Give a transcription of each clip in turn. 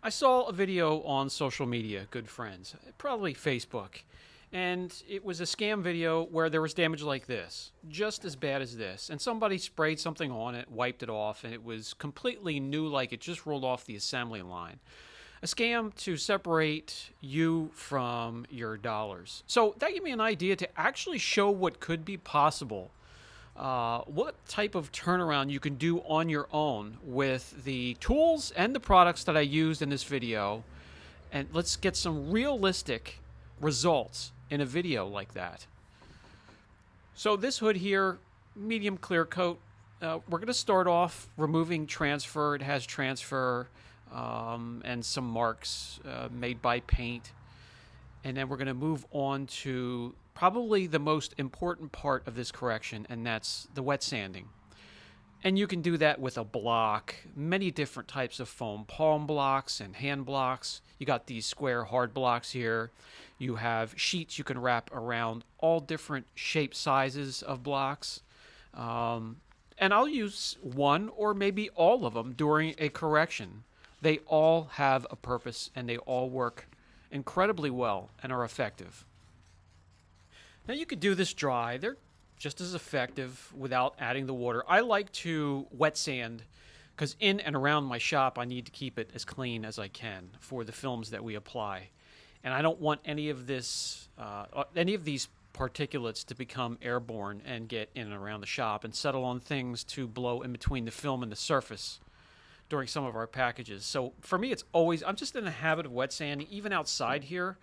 I saw a video on social media, good friends, probably Facebook, and it was a scam video where there was damage like this, just as bad as this. And somebody sprayed something on it, wiped it off, and it was completely new, like it just rolled off the assembly line. A scam to separate you from your dollars. So that gave me an idea to actually show what could be possible, what type of turnaround you can do on your own with the tools and the products that I used in this video. And let's get some realistic results in a video like that. So this hood here, medium clear coat. We're going to start off removing transfer. It has transfer and some marks made by paint. And then we're going to move on to probably the most important part of this correction, and that's the wet sanding. And you can do that with a block, many different types of foam, palm blocks and hand blocks. You got these square hard blocks here. You have sheets you can wrap around all different shape sizes of blocks. And I'll use one or maybe all of them during a correction. They all have a purpose and they all work incredibly well and are effective. Now you could do this dry. They're just as effective without adding the water. I like to wet sand because in and around my shop I need to keep it as clean as I can for the films that we apply. And I don't want any of these particulates to become airborne and get in and around the shop and settle on things to blow in between the film and the surface during some of our packages. So for me, it's always, I'm just in the habit of wet sanding. Even outside here,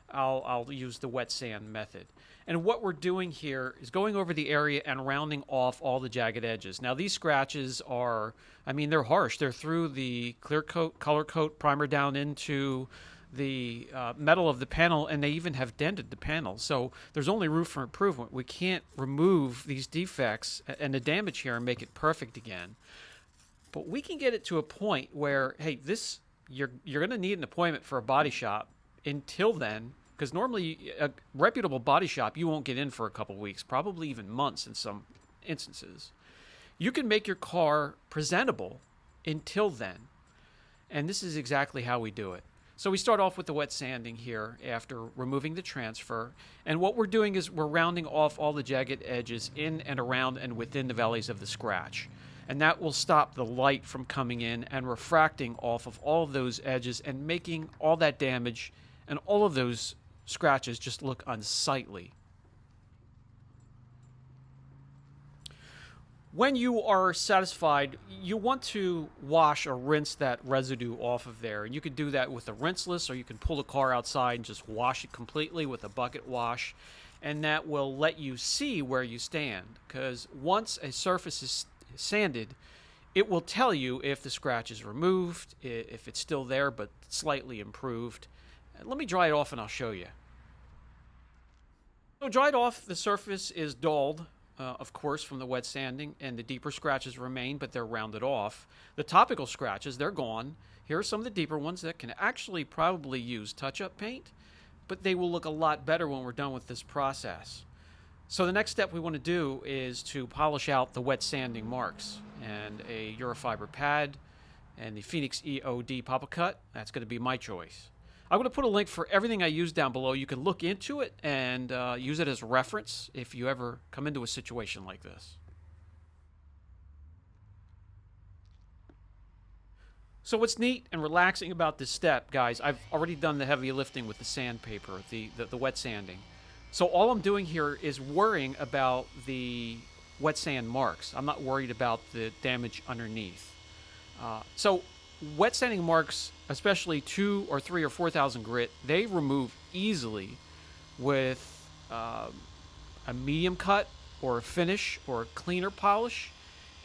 I'll use the wet sand method. And what we're doing here is going over the area and rounding off all the jagged edges. Now these scratches are, I mean, they're harsh. They're through the clear coat, color coat primer down into the metal of the panel, and they even have dented the panel. So there's only room for improvement. We can't remove these defects and the damage here and make it perfect again. But we can get it to a point where, hey, this you're going to need an appointment for a body shop until then, because normally a reputable body shop you won't get in for a couple weeks, probably even months in some instances. You can make your car presentable until then, and this is exactly how we do it. So we start off with the wet sanding here after removing the transfer, and what we're doing is we're rounding off all the jagged edges in and around and within the valleys of the scratch. And that will stop the light from coming in and refracting off of all of those edges and making all that damage and all of those scratches just look unsightly. When you are satisfied, you want to wash or rinse that residue off of there. And you can do that with a rinseless, or you can pull the car outside and just wash it completely with a bucket wash. And that will let you see where you stand. Because once a surface is sanded, it will tell you if the scratch is removed, if it's still there but slightly improved. Let me dry it off and I'll show you. So dried off, the surface is dulled, of course, from the wet sanding, and the deeper scratches remain, but they're rounded off. The topical scratches, they're gone. Here are some of the deeper ones that can actually probably use touch-up paint, but they will look a lot better when we're done with this process. So the next step we want to do is to polish out the wet sanding marks, and a Eurofiber pad and the Phoenix EOD Pop Cut. That's going to be my choice. I'm going to put a link for everything I use down below. You can look into it and use it as reference if you ever come into a situation like this. So what's neat and relaxing about this step, guys, I've already done the heavy lifting with the sandpaper, the wet sanding. So all I'm doing here is worrying about the wet sand marks. I'm not worried about the damage underneath. So wet sanding marks, especially 2 or 3 or 4,000 grit, they remove easily with a medium cut or a finish or a cleaner polish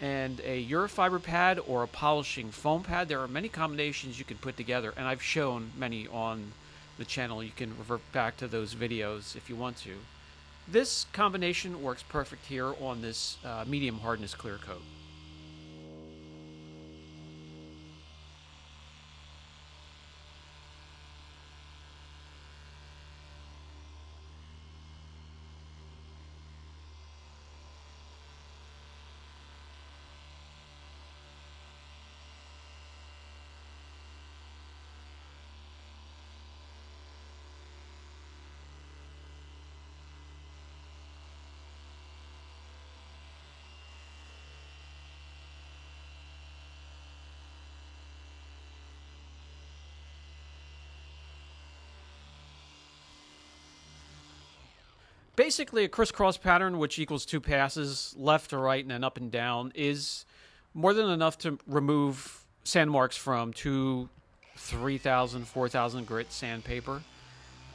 and a Eurofiber pad or a polishing foam pad. There are many combinations you can put together, and I've shown many on the channel. You can revert back to those videos if you want to. This combination works perfect here on this medium hardness clear coat. Basically, a crisscross pattern, which equals two passes, left to right and then up and down, is more than enough to remove sand marks from 3,000, 4,000 grit sandpaper.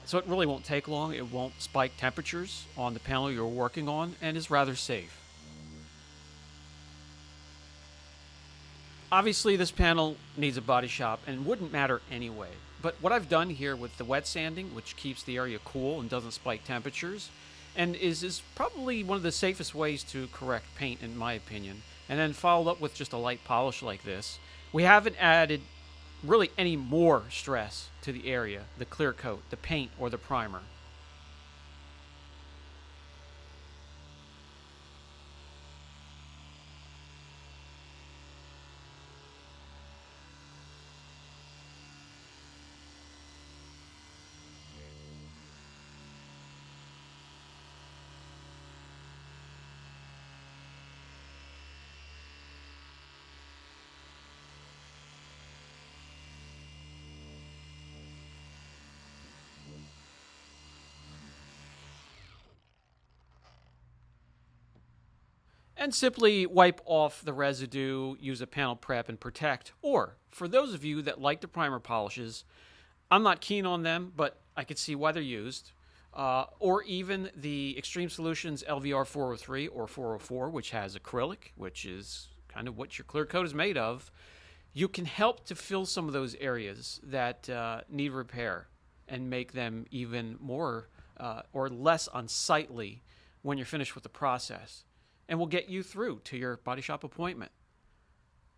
So it really won't take long. It won't spike temperatures on the panel you're working on and is rather safe. Obviously, this panel needs a body shop and wouldn't matter anyway. But what I've done here with the wet sanding, which keeps the area cool and doesn't spike temperatures, and is probably one of the safest ways to correct paint, in my opinion, and then followed up with just a light polish like this, we haven't added really any more stress to the area, the clear coat, the paint, or the primer. And simply wipe off the residue, use a panel prep, and protect. Or, for those of you that like the primer polishes, I'm not keen on them, but I could see why they're used. Or even the Extreme Solutions LVR 403 or 404, which has acrylic, which is kind of what your clear coat is made of. You can help to fill some of those areas that need repair and make them even more or less unsightly when you're finished with the process. And we'll get you through to your body shop appointment.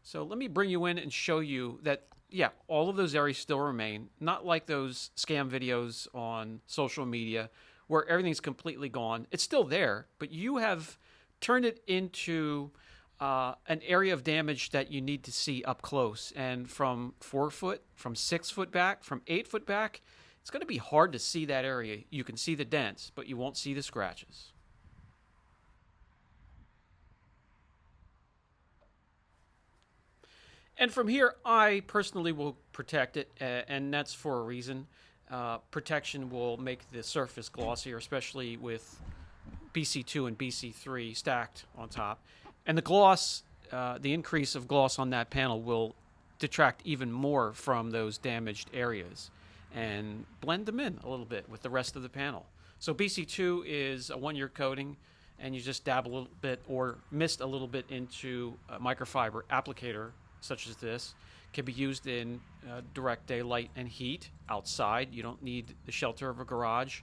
So let me bring you in and show you that, yeah, all of those areas still remain, not like those scam videos on social media where everything's completely gone. It's still there, but you have turned it into an area of damage that you need to see up close. And from 4 foot, from 6 foot back, from 8 foot back, it's going to be hard to see that area. You can see the dents, but you won't see the scratches. And from here, I personally will protect it, and that's for a reason. Protection will make the surface glossier, especially with BC2 and BC3 stacked on top. And the gloss, the increase of gloss on that panel will detract even more from those damaged areas and blend them in a little bit with the rest of the panel. So BC2 is a 1-year coating, and you just dab a little bit or mist a little bit into a microfiber applicator such as this. Can be used in direct daylight and heat outside. You don't need the shelter of a garage.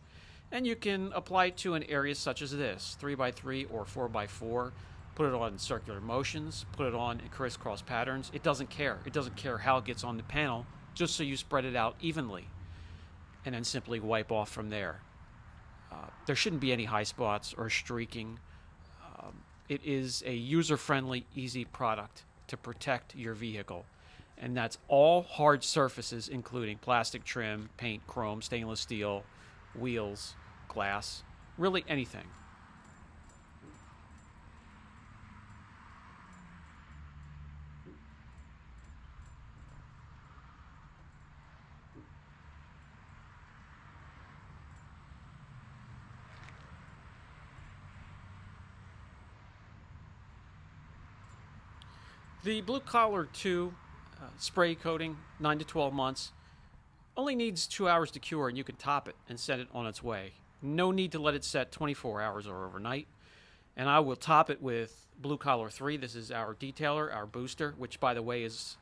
And you can apply it to an area such as this, 3x3 or 4x4. Put it on circular motions, put it on in crisscross patterns. It doesn't care. It doesn't care how it gets on the panel, just so you spread it out evenly. And then simply wipe off from there. There shouldn't be any high spots or streaking. It is a user-friendly, easy product to protect your vehicle. And that's all hard surfaces, including plastic trim, paint, chrome, stainless steel, wheels, glass, really anything. The Blue Collar 2 spray coating, 9 to 12 months, only needs 2 hours to cure, and you can top it and send it on its way. No need to let it set 24 hours or overnight. And I will top it with Blue Collar 3. This is our detailer, our booster, which, by the way, is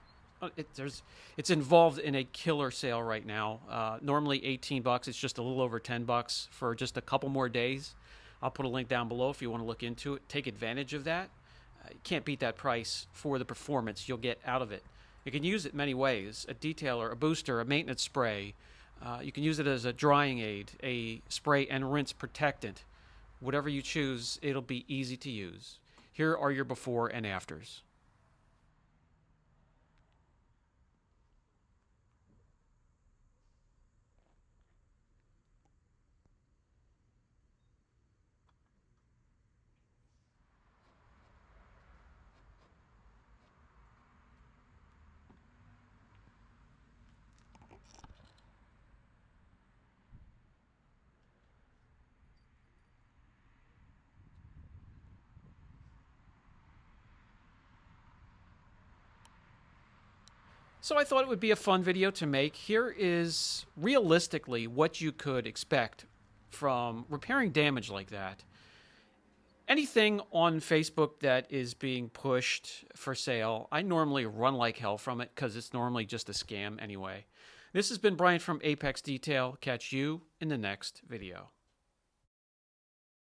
it's involved in a killer sale right now. Normally $18. It's just a little over $10 for just a couple more days. I'll put a link down below if you want to look into it. Take advantage of that. You can't beat that price for the performance you'll get out of it. You can use it many ways: a detailer, a booster, a maintenance spray. You can use it as a drying aid, a spray and rinse protectant. Whatever you choose, it'll be easy to use. Here are your before and afters. So I thought it would be a fun video to make. Here is realistically what you could expect from repairing damage like that. Anything on Facebook that is being pushed for sale, I normally run like hell from it because it's normally just a scam anyway. This has been Brian from Apex Detail. Catch you in the next video.